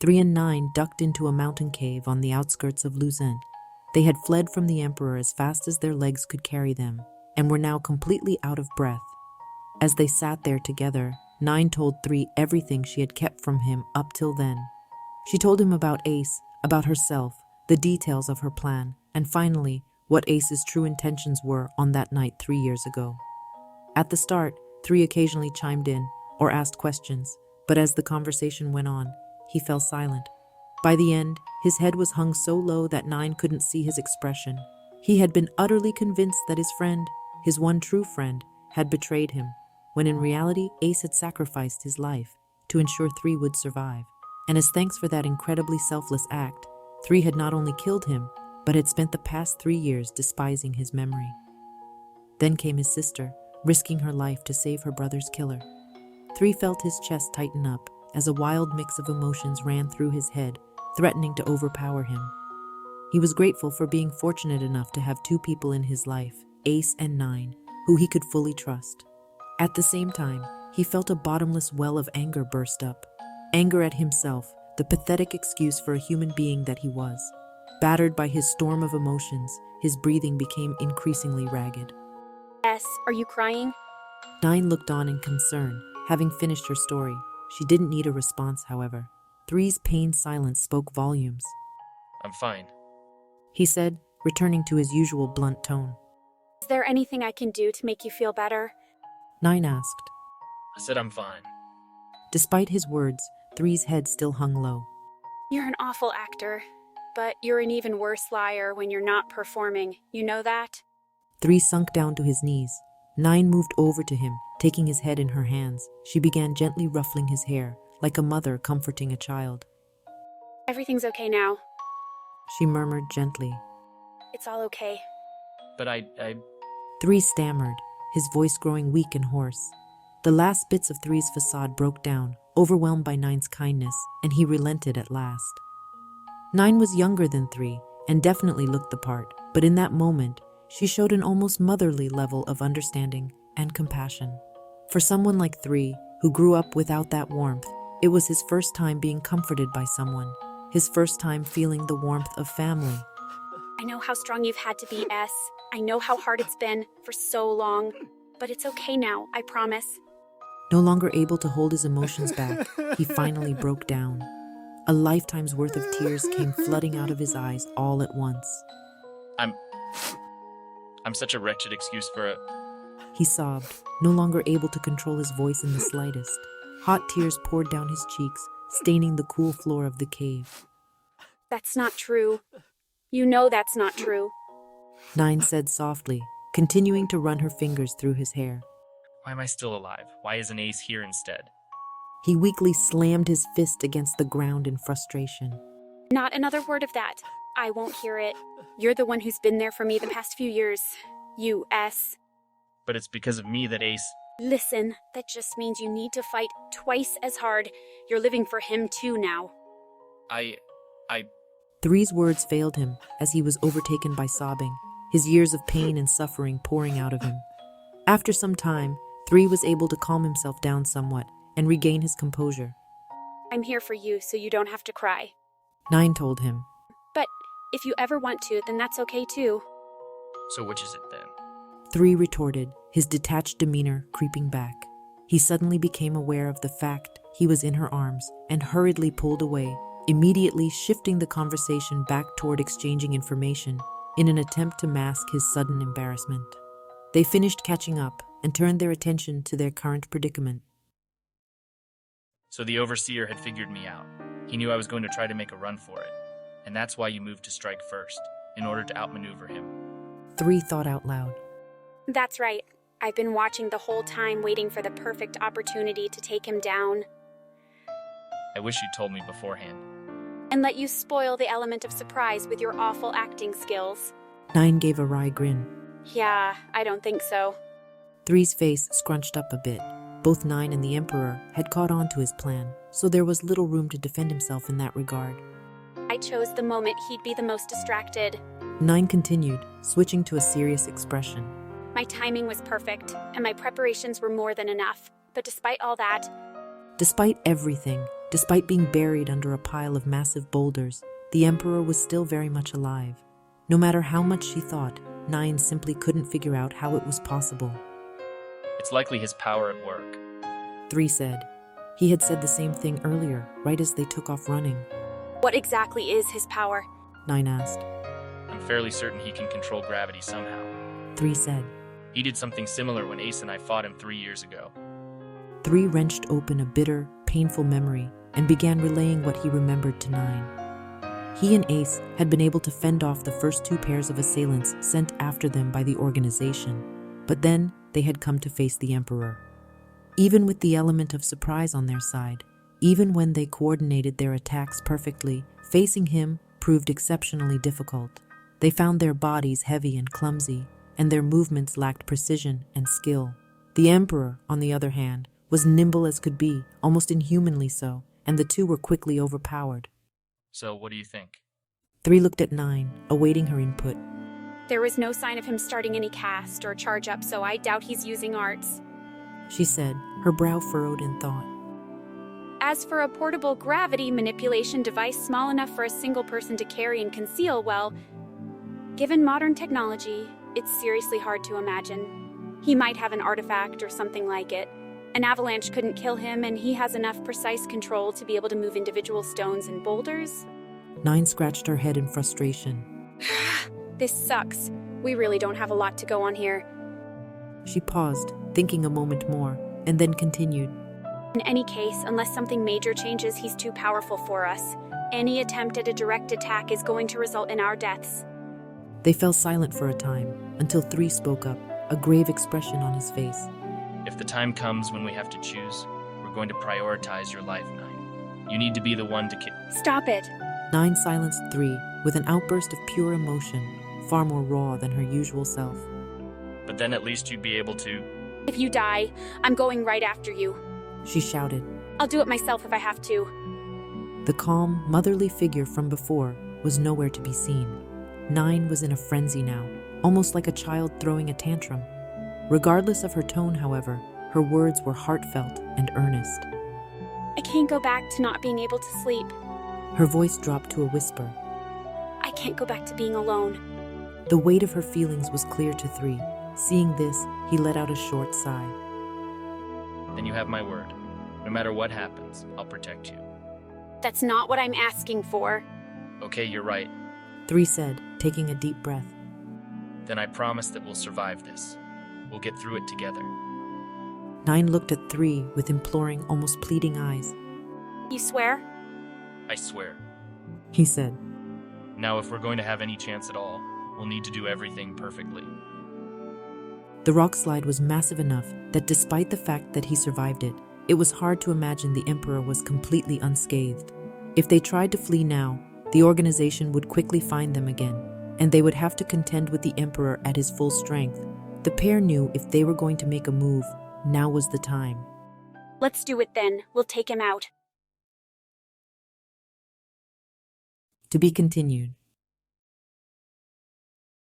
3 and 9 ducked into a mountain cave on the outskirts of Luzon. They had fled from the Emperor as fast as their legs could carry them, and were now completely out of breath. As they sat there together, 9 told 3 everything she had kept from him up till then. She told him about Ace, about herself, the details of her plan, and finally, what Ace's true intentions were on that night 3 years ago. At the start, 3 occasionally chimed in or asked questions, but as the conversation went on, he fell silent. By the end, his head was hung so low that 9 couldn't see his expression. He had been utterly convinced that his friend, his one true friend, had betrayed him, when in reality Ace had sacrificed his life to ensure 3 would survive. And as thanks for that incredibly selfless act, 3 had not only killed him, but had spent the past 3 years despising his memory. Then came his sister, risking her life to save her brother's killer. 3 felt his chest tighten up as a wild mix of emotions ran through his head, threatening to overpower him. He was grateful for being fortunate enough to have 2 people in his life, Ace and 9, who he could fully trust. At the same time, he felt a bottomless well of anger burst up. Anger at himself, the pathetic excuse for a human being that he was. Battered by his storm of emotions, his breathing became increasingly ragged. S, are you crying? 9 looked on in concern, having finished her story. She didn't need a response, however. 3's pained silence spoke volumes. I'm fine. He said, returning to his usual blunt tone. Is there anything I can do to make you feel better? 9 asked. I said I'm fine. Despite his words, 3's head still hung low. You're an awful actor, but you're an even worse liar when you're not performing. You know that? 3 sunk down to his knees. 9 moved over to him, taking his head in her hands. She began gently ruffling his hair, like a mother comforting a child. Everything's okay now. She murmured gently. It's all okay. But I 3 stammered, his voice growing weak and hoarse. The last bits of 3's facade broke down, overwhelmed by 9's kindness, and he relented at last. 9 was younger than 3, and definitely looked the part, but in that moment, she showed an almost motherly level of understanding and compassion. For someone like 3, who grew up without that warmth, it was his first time being comforted by someone, his first time feeling the warmth of family. I know how strong you've had to be, S. I know how hard it's been for so long, but it's okay now, I promise. No longer able to hold his emotions back, he finally broke down. A lifetime's worth of tears came flooding out of his eyes all at once. I'm such a wretched excuse for He sobbed, no longer able to control his voice in the slightest. Hot tears poured down his cheeks, staining the cool floor of the cave. That's not true. You know that's not true. 9 said softly, continuing to run her fingers through his hair. Why am I still alive? Why isn't Ace here instead? He weakly slammed his fist against the ground in frustration. Not another word of that. I won't hear it. You're the one who's been there for me the past few years. You, S. But it's because of me that Ace... Listen, that just means you need to fight twice as hard. You're living for him too now. I... 3's words failed him as he was overtaken by sobbing, his years of pain and suffering pouring out of him. After some time, 3 was able to calm himself down somewhat and regain his composure. I'm here for you so you don't have to cry. 9 told him. But if you ever want to, then that's okay too. So which is it then? 3 retorted, his detached demeanor creeping back. He suddenly became aware of the fact he was in her arms and hurriedly pulled away, immediately shifting the conversation back toward exchanging information in an attempt to mask his sudden embarrassment. They finished catching up and turned their attention to their current predicament. So the Overseer had figured me out. He knew I was going to try to make a run for it. And that's why you moved to strike first, in order to outmaneuver him. 3 thought out loud. That's right. I've been watching the whole time waiting for the perfect opportunity to take him down. I wish you'd told me beforehand. And let you spoil the element of surprise with your awful acting skills. 9 gave a wry grin. Yeah, I don't think so. 3's face scrunched up a bit. Both 9 and the Emperor had caught on to his plan, so there was little room to defend himself in that regard. I chose the moment he'd be the most distracted. 9 continued, switching to a serious expression. My timing was perfect, and my preparations were more than enough. But despite all that... Despite everything, Despite being buried under a pile of massive boulders, the Emperor was still very much alive. No matter how much she thought, 9 simply couldn't figure out how it was possible. It's likely his power at work. 3 said. He had said the same thing earlier, right as they took off running. What exactly is his power? 9 asked. I'm fairly certain he can control gravity somehow. 3 said. He did something similar when Ace and I fought him 3 years ago. 3 wrenched open a bitter, painful memory and began relaying what he remembered to 9. He and Ace had been able to fend off the first 2 pairs of assailants sent after them by the organization, but then they had come to face the Emperor. Even with the element of surprise on their side, even when they coordinated their attacks perfectly, facing him proved exceptionally difficult. They found their bodies heavy and clumsy, and their movements lacked precision and skill. The Emperor, on the other hand, was nimble as could be, almost inhumanly so, and the 2 were quickly overpowered. So, what do you think? 3 looked at 9, awaiting her input. There was no sign of him starting any cast or charge up, so I doubt he's using arts. She said, her brow furrowed in thought. As for a portable gravity manipulation device small enough for a single person to carry and conceal, well, given modern technology, it's seriously hard to imagine. He might have an artifact or something like it. An avalanche couldn't kill him, and he has enough precise control to be able to move individual stones and boulders. 9 scratched her head in frustration. This sucks. We really don't have a lot to go on here. She paused, thinking a moment more, and then continued. In any case, unless something major changes, he's too powerful for us. Any attempt at a direct attack is going to result in our deaths. They fell silent for a time, until 3 spoke up, a grave expression on his face. If the time comes when we have to choose, we're going to prioritize your life, 9. You need to be the one to Stop it. 9 silenced 3 with an outburst of pure emotion, far more raw than her usual self. But then at least you'd be able to. If you die, I'm going right after you. She shouted. I'll do it myself if I have to. The calm, motherly figure from before was nowhere to be seen. 9 was in a frenzy now, almost like a child throwing a tantrum. Regardless of her tone, however, her words were heartfelt and earnest. I can't go back to not being able to sleep. Her voice dropped to a whisper. I can't go back to being alone. The weight of her feelings was clear to 3. Seeing this, he let out a short sigh. Then you have my word. No matter what happens, I'll protect you. That's not what I'm asking for. Okay, you're right. 3 said, taking a deep breath. Then I promise that we'll survive this. We'll get through it together. 9 looked at 3 with imploring, almost pleading eyes. You swear? I swear. He said. Now, if we're going to have any chance at all, we'll need to do everything perfectly. The rock slide was massive enough that despite the fact that he survived it, it was hard to imagine the Emperor was completely unscathed. If they tried to flee now, the organization would quickly find them again, and they would have to contend with the Emperor at his full strength. The pair knew if they were going to make a move, now was the time. Let's do it then. We'll take him out. To be continued.